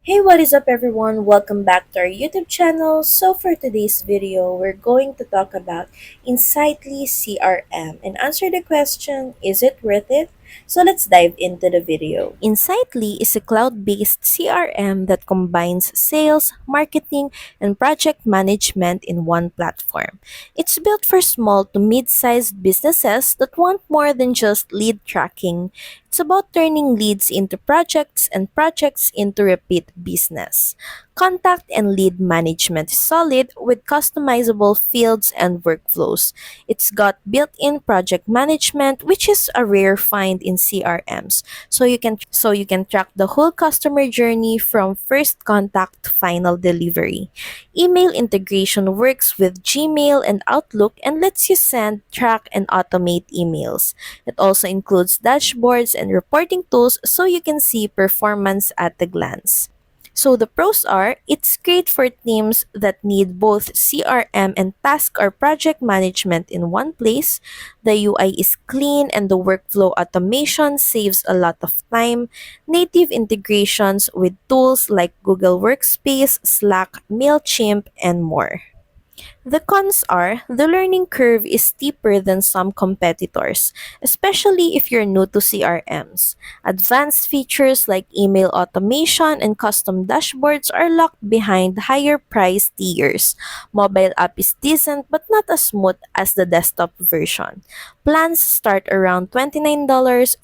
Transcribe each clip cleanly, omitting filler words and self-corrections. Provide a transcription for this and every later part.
Hey, what is up everyone? Welcome back to our YouTube channel. So for today's video, we're going to talk about Insightly CRM and answer the question, is it worth it? So let's dive into the video. Insightly is a cloud-based CRM that combines sales, marketing, and project management in one platform. It's built for small to mid-sized businesses that want more than just lead tracking. It's about turning leads into projects and projects into repeat business. Contact and lead management is solid with customizable fields and workflows. It's got built-in project management, which is a rare find in CRMs. So you can track the whole customer journey from first contact to final delivery. Email integration works with Gmail and Outlook and lets you send, track, and automate emails. It also includes dashboards and reporting tools so you can see performance at a glance. So the pros are, it's great for teams that need both CRM and task or project management in one place. The UI is clean and the workflow automation saves a lot of time. Native integrations with tools like Google Workspace, Slack, MailChimp, and more. The cons are the learning curve is steeper than some competitors, especially if you're new to CRMs. Advanced features like email automation and custom dashboards are locked behind higher price tiers. Mobile app is decent but not as smooth as the desktop version. Plans start around $29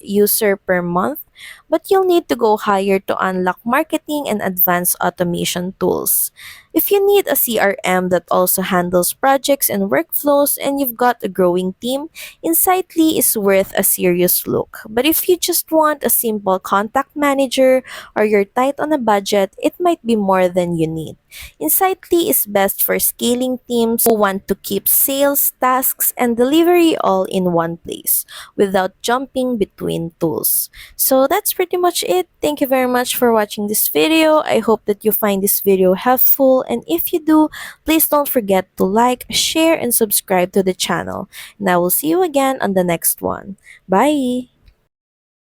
user per month, but you'll need to go higher to unlock marketing and advanced automation tools. If you need a CRM that also handles projects and workflows and you've got a growing team, Insightly is worth a serious look. But if you just want a simple contact manager or you're tight on a budget, it might be more than you need. Insightly is best for scaling teams who want to keep sales, tasks, and delivery all in one place without jumping between tools. So that's pretty much it. Thank you very much for watching this video. I hope that you find this video helpful, and if you do, please don't forget to like, share, and subscribe to the channel. And I will see you again on the next one. Bye!